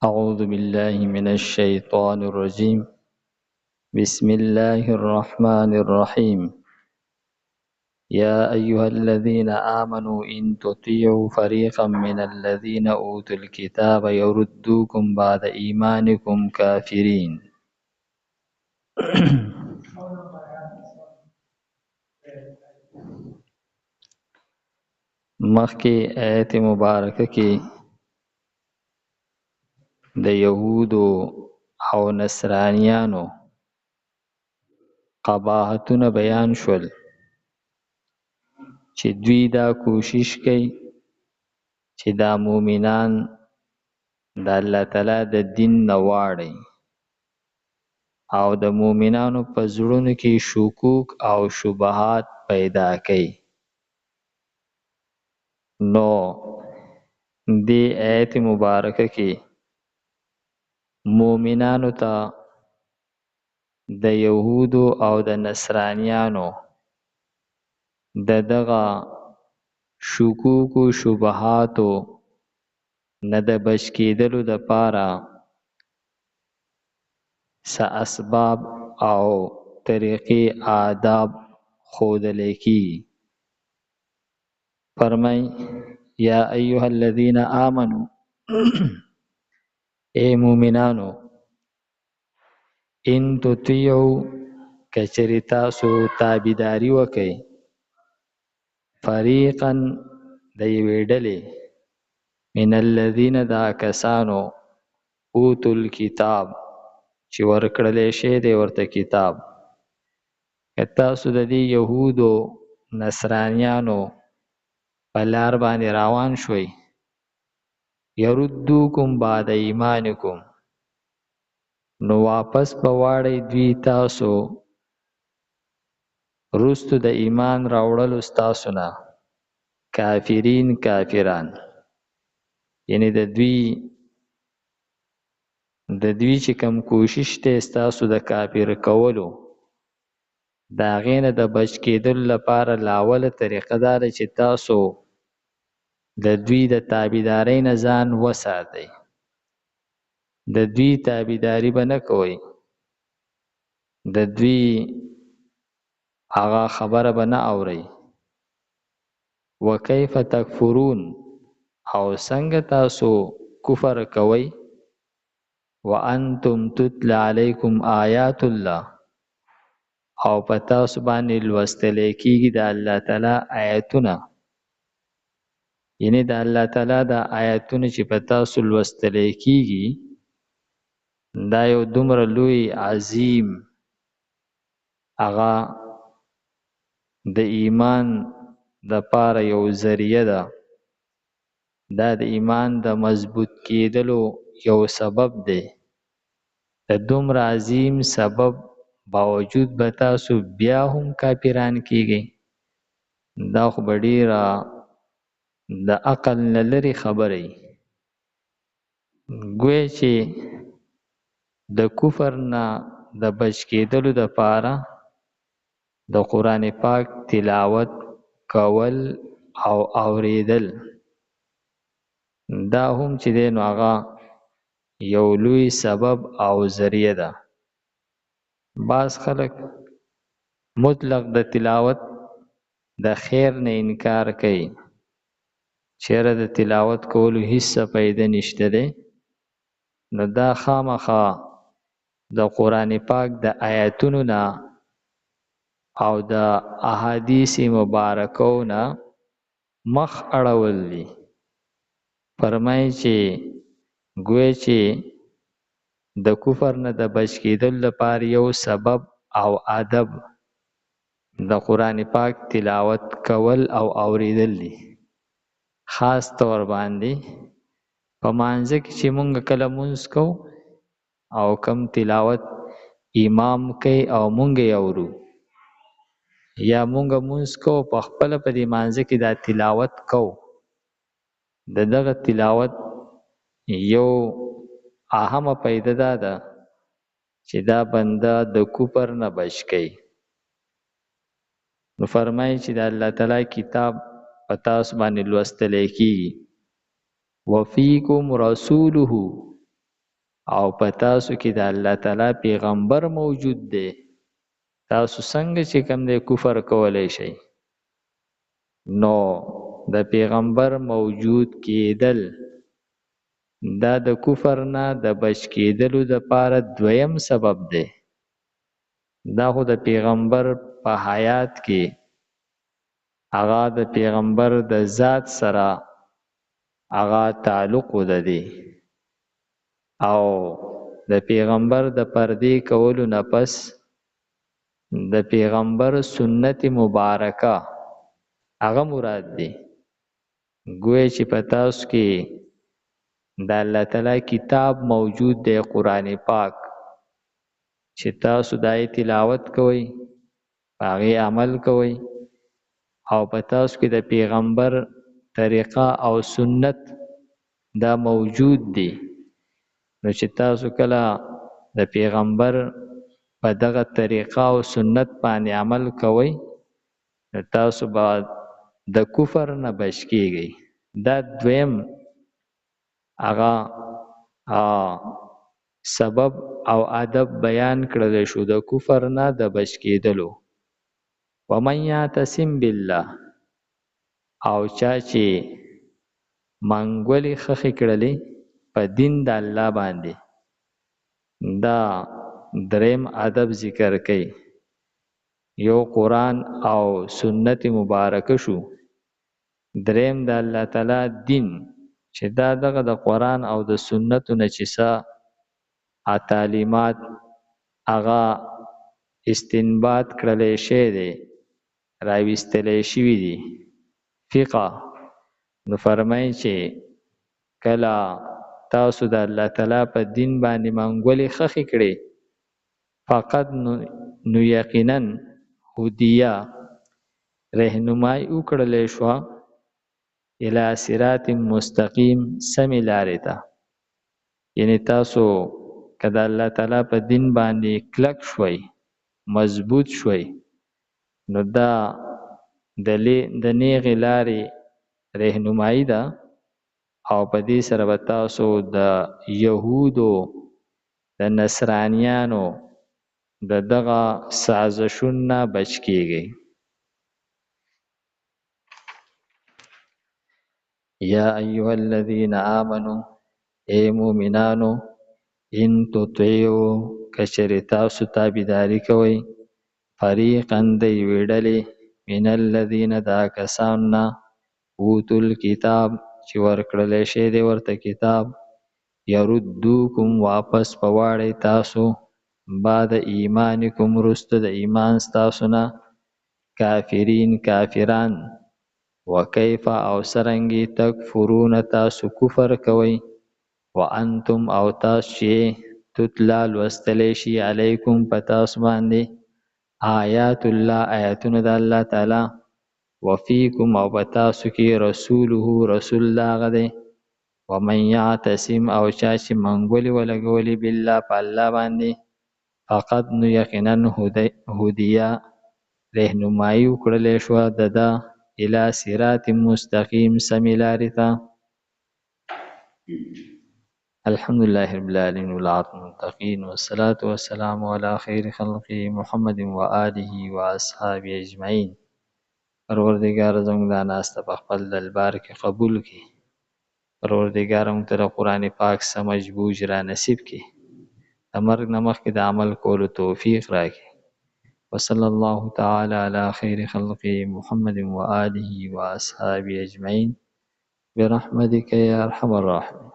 أعوذ بالله من الشيطان الرجيم. بسم الله الرحمن الرحيم. يا أيها الذين آمنوا إن تطيعوا فريقا من الذين أوتوا الكتاب يردوكم بعد إيمانكم كافرين. مخکې آیت مبارکه کې د یهودو او نصرانیانو قباحتونه بیان شول چې دوی دا کوشش کوي چې دا مومنان د الله تعالی د دین نه واړي او د مومنانو په زړونو کې شکوک او شبهات پیدا کوي. نو دې آیت مبارکه کې مومنانو ته د یهودو او د نصرانیانو د دغه شکوک او شبهاتو نه د بچ کېدلو دپاره څه اسباب او طریقې آداب ښودلی کېږي. فرمای یا ایها الذین آمنو ای مومنانو ان تطیعوا کچری تاسو تابعداري وکئ فریقا د یوې ډلې من الذین دا کسانو اوتوا الکتاب چې ورکړلی شی دی ورته کتاب. که تاسو د دې یهودو نصرانیانو په لار باندې روان شوئ یردوکم بعد ایمانکم نو واپس به واړئ دوی تاسو وروستو د ایمان راوړلو ستاسو نه کافرین کافران، یعنی د دوی چې کم کوشش دی ستاسو د کافر کولو د هغې نه د بچ کېدلو لپاره لاوله طریقه دا ده چې تاسو د دوی د تابعدارۍ نه ځان وساتئ. د دوی تابعداري به نه کوئ، د دوی هغه خبره به نه اورئ. وکیف تکفرون او څنګه تاسو کفر کوئ وانتم تتلی علیکم آیات الله او په تاسو باندې لوستلی کېږي د الله تعالی آیتونه، یعنی د الله تعالی د آیتونه چې په تاسو لوستلی کېږي دا یو دومره لوی عظیم هغه د ایمان دپاره یو ذریعه ده، دا د ایمان د مضبوط کېدلو یو سبب دی. د دومره عظیم سبب باوجود به تاسو بیا هم کافران کیږئ، دا خو به ډیره د عقل نه لرې خبره وي. ګویا چې د کفر نه د بچ کېدلو دپاره د قرآن پاک تلاوت کول او اوریدل دا هم چې دی نو هغه یو لوی سبب او ذریعه ده. بعض خلک مطلق د تلاوت د خیر نه انکار کوي، چیرې د تلاوت کولو هیڅ فایده نشته دی، نو دا خامخا د قرآن پاک د آیاتونو نه او د احادیث مبارکو نه مخ اړول دي. فرمایي چې ګویا چې د کفر نه د بچ کېدلو لپاره یو سبب او ادب د قرآن پاک تلاوت کول او اوریدل دي. خاص طور باندې په مانځه کې چې مونږ کله مونځ کوو او کم تلاوت امام کوي او مونږ یې اورو، یا مونږ مونځ کوو په خپله په دې مانځه کې دا تلاوت کوو، د دغه تلاوت یو اهمه فایده دا ده چې دا بنده د کفر نه بچ کوي. نو فرمایي چې د الله تعالی کتاب په تاسو باندې لوستلی کېږي. وفیکم رسوله او په تاسو کې د الله تعالی پیغمبر موجود دی تاسو څنګه چې کوم دی کفر کولای شئ نو د پیغمبر موجود کېدل دا د کفر نه د بچ کېدلو دپاره دویم سبب دی دا خو د پیغمبر په حیات کې هغه د پیغمبر د ذات سره هغه تعلق ودی او د پیغمبر د پردې کولو نه پس د پیغمبر سنت مبارکه هغه مراد دی گویا چې په تاسو کې د الله تعالی کتاب موجود دی قرآن پاک چې تاسو دای تلاوت کوئ هغې عمل کوئ او په تاسو کې د پیغمبر طریقه او سنت دا موجود دی نو چې تاسو کله د پیغمبر په دغه طریقه او سنت باندې عمل کوئ نو تاسو به د کفر نه بچ کیږئ دا دویم هغه سبب او ادب بیان کړل شو د کفر نه د بچ کېدلو ومن یعتصم بالله او چا چې منګولې خښې کړلې په دین د الله باندې دا دریم ادب ذکر کوي یو قرآن او سنت مبارکه شو دریم د الله تعالی دین چې دا دغه د قرآن او د سنتو نه چې څه تعلیمات هغه استنباط کړلی شی دی راویستلی شوي دي فقه نو فرمایي چې کله تاسو د الله تعالی په دین باندې منګولې خښې کړې فقط نو یقینا هدیه رهنمایي وکړلی شوه الی صراط مستقیم سمې لارې ته یعنی تاسو که د الله تعالی په دین باندې کلک شوئ مضبوط شوئ نو دا د نیغې لارې رهنمایي ده او په دې سره به تاسو د یهودو د نصرانیانو د دغه سازشونو نه بچ کیږئ یا ایها الذین آمنو ای مومنانو ان تطیعوا کچری تاسو تابعداري کوئ فریقا د یوې ډلې من الذین دا کسان نه اوتوا الکتاب چې ورکړلی شی دی ورته کتاب یردوکم واپس په واړئ تاسو بعد ایمانکم وروسته د ایمان ستاسو نه کافرین کافران وکیف او څرنګې تکفرون تاسو کفر کوئ وانتم او تاسو چې تتلا لوستلی شي علیکم په تاسو باندې آیات الله آیاتونه د الله تعالی وفیکم او په تاسو کې رسوله رسول د هغه دی ومن یعتصم او چا چې منګولې ولګولې بالله په الله باندې فقط نو یقینا هدیه رهنمایي وکړلی شوه د ده الی صراط مستقیم سمې لارې ته الحمدلله رب العالمین والعاقبة للمتقین والصلاة والسلام علی خیر خلقه محمد و آله و اصحابه اجمعین پروردګار زموږ دا ناسته په خپل دربار کې قبول کړي پروردګار موږ ته د قرآن پاک سمجھ بوج را نصیب کړي د مرګ نه مخکې د عمل کولو توفیق راکړي وصلی الله تعالی علی خیر خلقه محمد و آله و اصحابه اجمعین برحمتک یا ارحم الراحمین